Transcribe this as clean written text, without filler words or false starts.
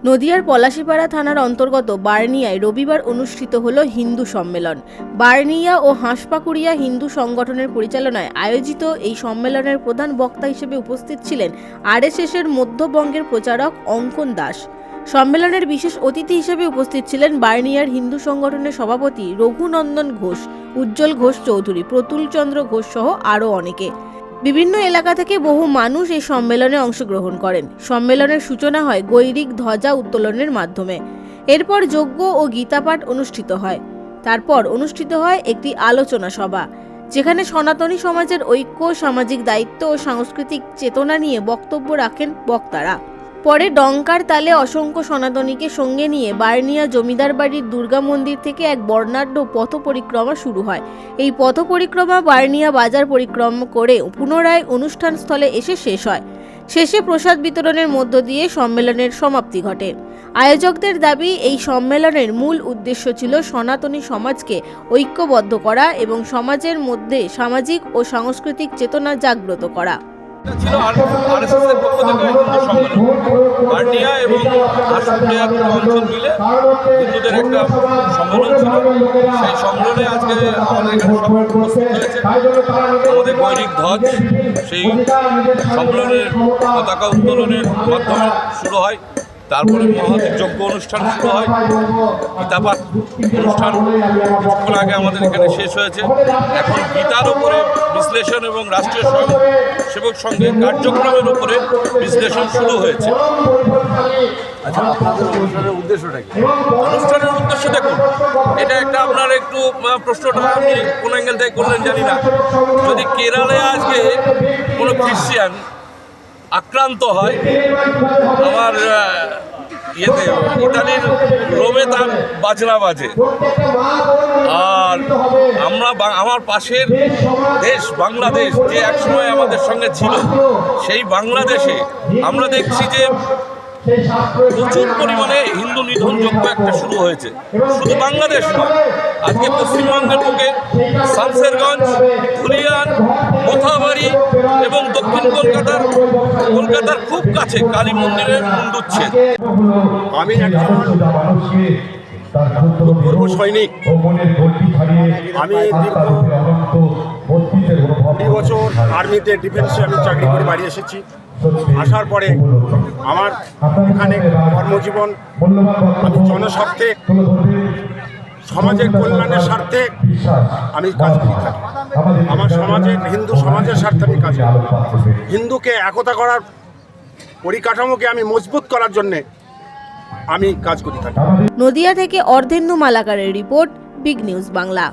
নদিয়ার পলাশীপাড়া থানার অন্তর্গত বার্নিয়ায় রবিবার অনুষ্ঠিত হল হিন্দু সম্মেলন। বার্নিয়া ও হাঁসপাকুড়িয়া হিন্দু সংগঠনের পরিচালনায় আয়োজিত এই সম্মেলনের প্রধান বক্তা হিসেবে উপস্থিত ছিলেন আরএসএসের মধ্যবঙ্গের প্রচারক অঙ্কন দাস। সম্মেলনের বিশেষ অতিথি হিসেবে উপস্থিত ছিলেন বার্নিয়ার হিন্দু সংগঠনের সভাপতি রঘুনন্দন ঘোষ, উজ্জ্বল ঘোষ চৌধুরী, প্রতুল চন্দ্র ঘোষ সহ আরও অনেকে। বিভিন্ন এলাকা থেকে বহু মানুষ এই সম্মেলনে অংশগ্রহণ করেন। সম্মেলনের সূচনা হয় গৈরিক ধ্বজা উত্তোলনের মাধ্যমে। এরপর যজ্ঞ ও গীতাপাঠ অনুষ্ঠিত হয়। তারপর অনুষ্ঠিত হয় একটি আলোচনা সভা, যেখানে সনাতনী সমাজের ঐক্য, সামাজিক দায়িত্ব ও সাংস্কৃতিক চেতনা নিয়ে বক্তব্য রাখেন বক্তারা। পরে ডঙ্কার তালে অসংখ্য সনাতনীকে সঙ্গে নিয়ে বার্নিয়া জমিদার বাড়ির দুর্গা মন্দির থেকে এক বর্ণাঢ্য পথ পরিক্রমা শুরু হয়। এই পথ পরিক্রমা বার্নিয়া বাজার পরিক্রমা করে পুনরায় অনুষ্ঠান স্থলে এসে শেষ হয়। শেষে প্রসাদ বিতরণের মধ্য দিয়ে সম্মেলনের সমাপ্তি ঘটে। আয়োজকদের দাবি, এই সম্মেলনের মূল উদ্দেশ্য ছিল সনাতনী সমাজকে ঐক্যবদ্ধ করা এবং সমাজের মধ্যে সামাজিক ও সাংস্কৃতিক চেতনা জাগ্রত করা। ছিল আরএসএসের পক্ষ থেকে হিন্দু সম্মেলন। বার্নিয়া এবং হাঁসপাকুড়িয়া অঞ্চল মিলে হিন্দুদের একটা সম্মেলন ছিল। সেই সম্মেলনে আজকে আমাদের এখানে সবাই উপস্থিত হয়েছে। আমাদের গৈরিক ধ্বজ সেই সম্মেলনের পতাকা উত্তোলনের মাধ্যমে শুরু হয়। তারপরে মহাদেব যজ্ঞ অনুষ্ঠান শুরু হয়। গীতাপাঠ অনুষ্ঠান কিছুক্ষণ আগে আমাদের এখানে শেষ হয়েছে। এখন গীতার উপরে বিশ্লেষণ এবং রাষ্ট্রীয় স্বয়ংসেবক সংঘের কার্যক্রমের উপরে বিশ্লেষণ শুরু হয়েছে। আচ্ছা, আপনাদের অনুষ্ঠানের উদ্দেশ্যটা কি? অনুষ্ঠানের উদ্দেশ্য দেখুন, এটা একটা আপনার একটু প্রশ্নটা আপনি কোন অ্যাঙ্গেল থেকে করলেন জানি না। যদি কেরালে আজকে কোনো খ্রিস্টিয়ান আক্রান্ত হয়, আমার ইতালির রোমে তার বাজনা বাজে, আর আমার পাশের দেশ বাংলাদেশ, যে একসময় আমাদের সঙ্গে ছিল, সেই বাংলাদেশে আমরা দেখছি যে প্রচুর পরিমাণে হিন্দু নিধন যজ্ঞ একটা শুরু হয়েছে। শুধু বাংলাদেশ নয়, আজকে পশ্চিমবঙ্গের বুকে শামসেরগঞ্জ, ধুলিয়ান, মোথাবাড়ি এবং দক্ষিণ কলকাতার খুব কাছে কালী মন্দিরের মুণ্ডুচ্ছেদ। আমি একজন পূর্ব সৈনিক। আমি দীর্ঘ 20 বছর আর্মিতে ডিফেন্সে আমি চাকরি করে বাড়ি এসেছি। আসার পরে আমার এখানে কর্মজীবন, আমি জনস্বার্থে, সমাজের কল্যাণের স্বার্থে আমি কাজ করে থাকি। আমার সমাজের, হিন্দু সমাজের স্বার্থে আমি কাজ করি। হিন্দুকে একতা করার পরিকাঠামোকে আমি মজবুত করার জন্যে আমি কাজ করে থাকি। নদিয়া থেকে অর্ধেন্দু মালাকারের রিপোর্ট, বিগ নিউজ বাংলা।